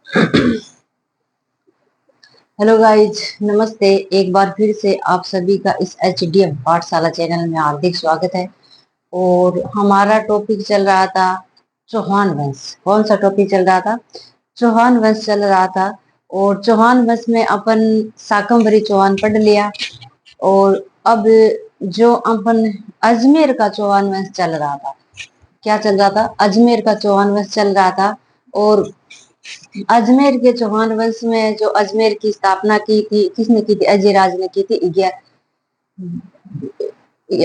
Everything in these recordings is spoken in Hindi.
हेलो गाइज, नमस्ते। एक बार फिर से आप सभी का इस HDF पाठशाला चैनल में हार्दिक स्वागत है। और हमारा टॉपिक चल रहा था चौहान वंश। कौन सा टॉपिक चल रहा था? चौहान वंश चल रहा था। और चौहान वंश में अपन शाकंभरी चौहान पढ़ लिया। और अब जो अपन अजमेर का चौहान वंश चल रहा था, क्या चल रहा था? अजमेर का चौहान वंश चल रहा था। और अजमेर के चौहान वंश में जो अजमेर की स्थापना की थी, किसने की थी? अजयराज ने की थी।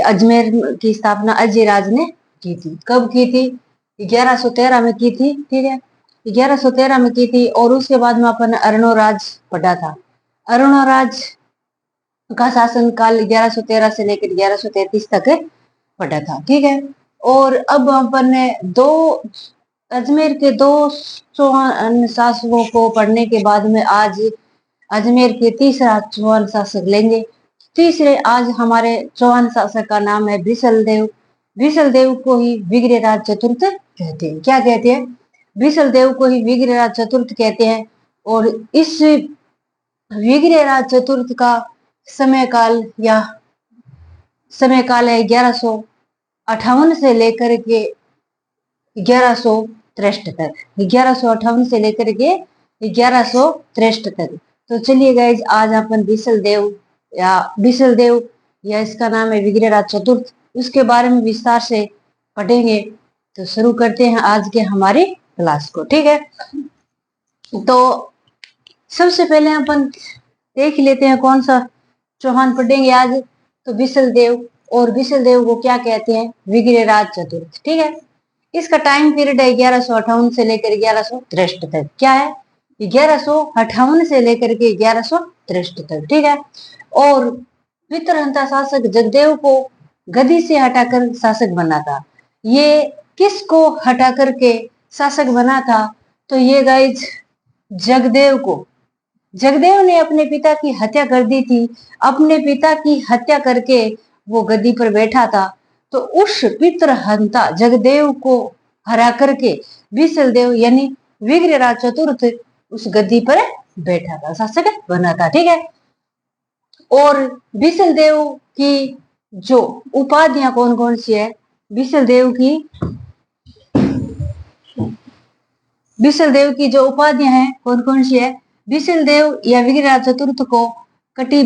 अजमेर की स्थापना अजयराज ने की थी। कब की थी? 1113 में की थी। ठीक है, 1113 में की थी। और उसके बाद में अपन अरुणोराज पढ़ा था। अरुणोराज का शासन काल 1113 से लेकर 1133 तक पढ़ा था। ठीक है। और अब अपन ने दो अजमेर के दो चौहान शासकों को पढ़ने के बाद में आज अजमेर के तीसरा चौहान शासक लेंगे। तीसरे आज हमारे चौहान शासक का नाम है बिसल देव। बिसल देव को ही विग्रहराज चतुर्थ कहते हैं। क्या कहते हैं? बिसल देव को ही विग्रहराज चतुर्थ कहते हैं। और इस विग्रहराज चतुर्थ का समय काल या समय काल है 1158 से लेकर के 1163 तक। 1158 से लेकर के 1163 तक। तो चलिए गाइज, आज अपन बिसल देव या इसका नाम है विग्रहराज चतुर्थ, उसके बारे में विस्तार से पढ़ेंगे। तो शुरू करते हैं आज के हमारी क्लास को। ठीक है, तो सबसे पहले अपन देख लेते हैं कौन सा चौहान पढ़ेंगे आज। तो बिसल देव। और बिसल देव को क्या कहते हैं? विग्रहराज चतुर्थ। ठीक है, इसका टाइम पीरियड है 1158 से लेकर 1163 तक। क्या है? 1158 से लेकर के 1163 तक। ठीक है। और पितृहंता शासक जगदेव को गद्दी से हटाकर शासक बना था। ये किसको हटा करके शासक बना था? तो ये गाइज जगदेव को। जगदेव ने अपने पिता की हत्या कर दी थी। अपने पिता की हत्या करके वो गद्दी पर बैठा था। तो उस पितृहंता जगदेव को हरा करके बिसल देव यानी विग्रहराज चतुर्थ उस गद्दी पर बैठा था, शासक बना था। ठीक है। और बिसल देव की जो उपाधियां कौन कौन सी है? बिसल देव की बिसल देव की जो उपाधियां हैं कौन कौन सी है? बिसल देव या विग्रहराज चतुर्थ को कटि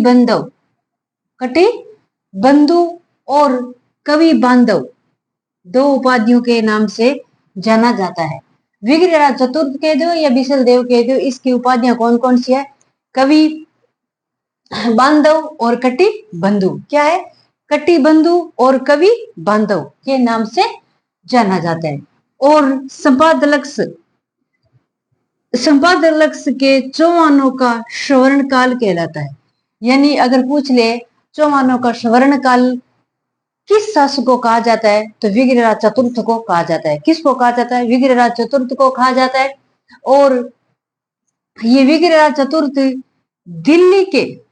बंधु और कवि बांधव दो उपाधियों के नाम से जाना जाता है। विग्रहराज चतुर्थ कह दो या बिसल देव कह दो, इसकी उपाधियां कौन कौन सी है? कवि बांधव और कटि बंधु। क्या है? कटि बंधु और कवि बांधव के नाम से जाना जाता है। और संपादलक्ष के चौहानों का स्वर्ण काल कहलाता है। यानी अगर पूछ ले चौहानों का स्वर्ण काल किस शासक को कहा जाता है, तो विग्रहराज चतुर्थ को कहा जाता है। किसको कहा जाता है? विग्रहराज चतुर्थ को कहा जाता है। और ये विग्रहराज चतुर्थ दिल्ली के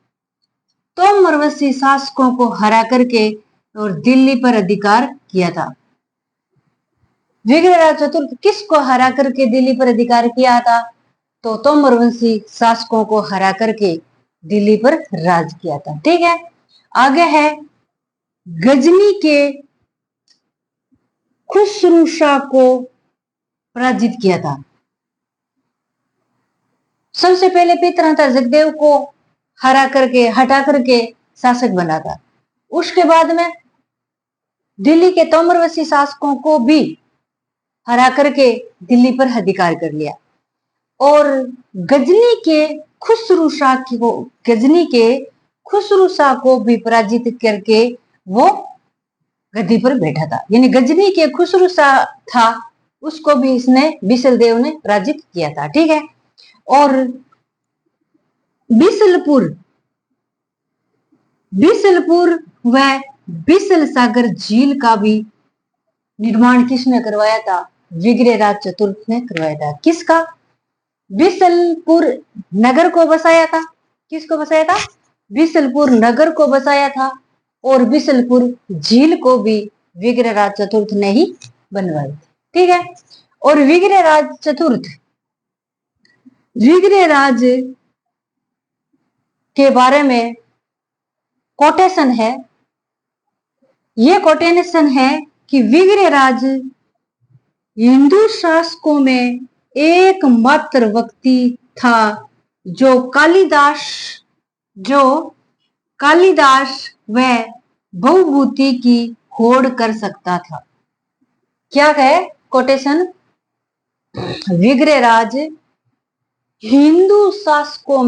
तोमरवशी शासकों को हरा करके और दिल्ली पर अधिकार किया था। विग्रहराज चतुर्थ किसको हरा करके दिल्ली पर अधिकार किया था? तो तोमरवंशी शासकों को हरा करके दिल्ली पर राज किया था। ठीक है। आगे है गजनी के खुसरू शाह को पराजित किया था। सबसे पहले पितृहंता जगदेव को हटा करके शासक बना था। उसके बाद में दिल्ली के तोमरवशी शासकों को भी हरा करके दिल्ली पर अधिकार कर लिया। और गजनी के खुसरू शाह को भी पराजित करके वो गद्दी पर बैठा था। यानी गजनी के खुसरू शाह था, उसको भी इसने बिसल देव ने पराजित किया था। ठीक है। और बिसलपुर व बिसल सागर झील का भी निर्माण किसने करवाया था? विग्रहराज चतुर्थ ने करवाया था। किसका? बिसलपुर नगर को बसाया था। किसको बसाया था? बिसलपुर नगर को बसाया था। और बिसलपुर झील को भी विग्रहराज चतुर्थ ने ही बनवाई थी। ठीक है। और विग्रहराज चतुर्थ विग्रह राज के बारे में कोटेशन है। ये कोटेशन है कि विग्रह राज हिंदू शासकों में एकमात्र व्यक्ति था जो कालिदास व भवभूति की होड़ कर सकता था। क्या है कोटेशन? विग्रहराज हिंदू शासकों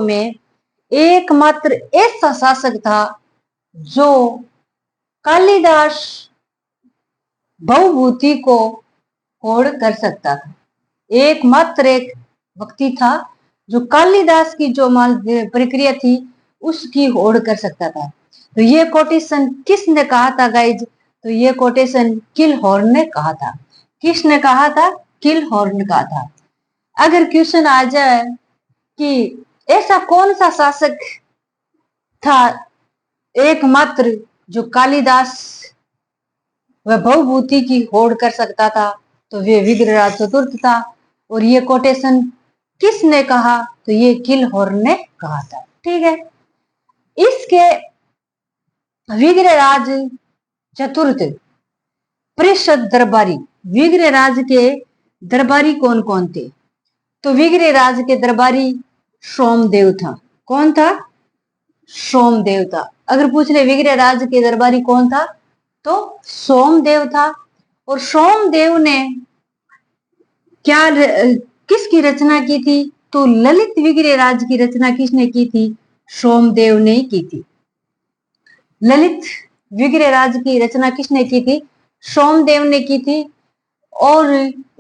में एकमात्र ऐसा शासक था जो कालिदास भवभूति को होड़ कर सकता था। एकमात्र एक व्यक्ति था जो कालिदास की जो प्रक्रिया थी उसकी होड़ कर सकता था। तो ये कोटेशन किसने कहा था गाइज? तो ये कोटेशन किलहॉर्न ने कहा था। किसने कहा था? किलहॉर्न ने कहा था। अगर क्वेश्चन आ जाए कि ऐसा कौन सा शासक था एकमात्र जो कालिदास व भवभूति की होड़ कर सकता था, तो वे विग्रहराज चतुर्थ था। और ये कोटेशन किसने कहा? तो ये किलहॉर्न ने कहा था। ठीक है। इसके विग्रहराज चतुर्थ परिषद दरबारी, विग्रहराज के दरबारी कौन कौन थे? तो विग्रहराज के दरबारी सोमदेव था। कौन था? सोमदेव था। अगर पूछ ले विग्रहराज के दरबारी कौन था, तो सोमदेव था। और सोमदेव ने क्या किसकी रचना की थी? तो ललित विग्रहराज की रचना किसने की थी? सोमदेव ने की थी। ललित विग्रहराज की रचना किसने की थी? सोमदेव ने की थी। और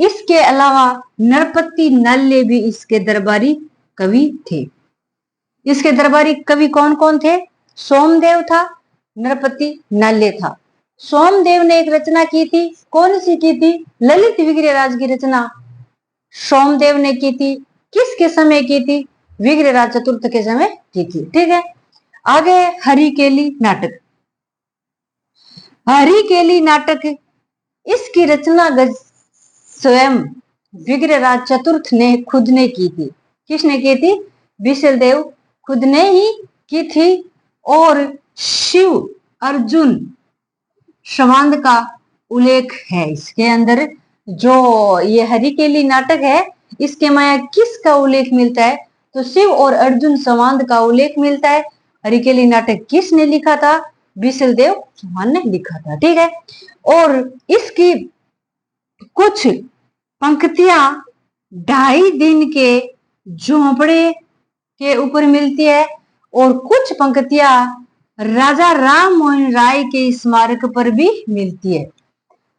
इसके अलावा नरपति नल्ले भी इसके दरबारी कवि थे। इसके दरबारी कवि कौन कौन थे? सोमदेव था, नरपति नल्ले था। सोमदेव ने एक रचना की थी। कौन सी की थी? ललित विग्रहराज की रचना सोमदेव ने की थी। किसके समय की थी? विग्रहराज चतुर्थ के समय की थी। ठीक है। आगे हरिकेली नाटक। हरिकेली नाटक इसकी रचना स्वयं विग्रहराज चतुर्थ ने खुद ने की थी। किसने की थी? बिसलदेव खुद ने ही की थी। और शिव अर्जुन संवाद का उल्लेख है इसके अंदर। जो ये हरिकेली नाटक है इसके में किसका उल्लेख मिलता है? तो शिव और अर्जुन संवाद का उल्लेख मिलता है। हरिकेली नाटक किसने लिखा था? बिसलदेव चौहान ने लिखा था। ठीक है। और इसकी कुछ पंक्तियां 2.5 दिन के झोंपड़े के ऊपर मिलती है और कुछ पंक्तियां राजा राम मोहन राय के स्मारक पर भी मिलती है।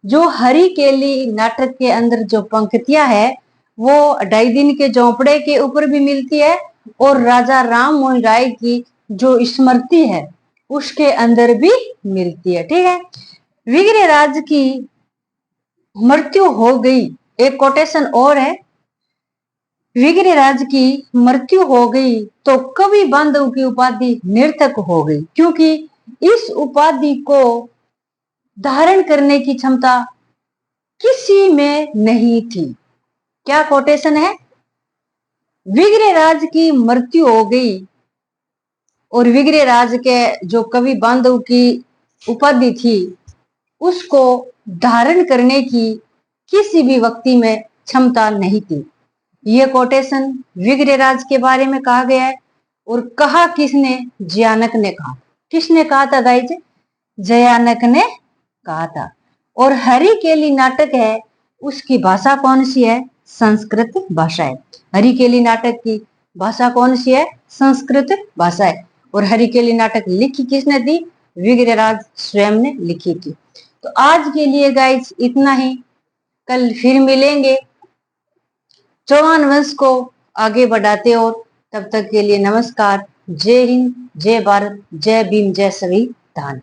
जो हरिकेली नाटक के अंदर जो पंक्तियां है वो 2.5 दिन के झोंपड़े के ऊपर भी मिलती है और राजा राम मोहन राय की जो स्मृति है उसके अंदर भी मिलती है। ठीक है। विग्रहराज की मृत्यु हो गई। एक कोटेशन और है, विग्रहराज की मृत्यु हो गई तो कवि बांधव की उपाधि निरर्थक हो गई, क्योंकि इस उपाधि को धारण करने की क्षमता किसी में नहीं थी। क्या कोटेशन है? विग्रहराज की मृत्यु हो गई और विग्रहराज के जो कवि बांधव की उपाधि थी उसको धारण करने की किसी भी व्यक्ति में क्षमता नहीं थी। यह कोटेशन विग्रहराज के बारे में कहा गया है। और कहा किसने? जयानक ने कहा। किसने कहा था गाइज? जयानक ने कहा था। और हरिकेली नाटक है उसकी भाषा कौन सी है? संस्कृत भाषा है। हरिकेली नाटक की भाषा कौन सी है? संस्कृत भाषा है। और हरिकेली नाटक लिखी किसने थी? विग्रहराज स्वयं ने लिखी थी। तो आज के लिए गाइज इतना ही। कल फिर मिलेंगे चौहान वंश को आगे बढ़ाते। और तब तक के लिए नमस्कार। जय हिंद, जय भारत, जय भीम, जय संविधान।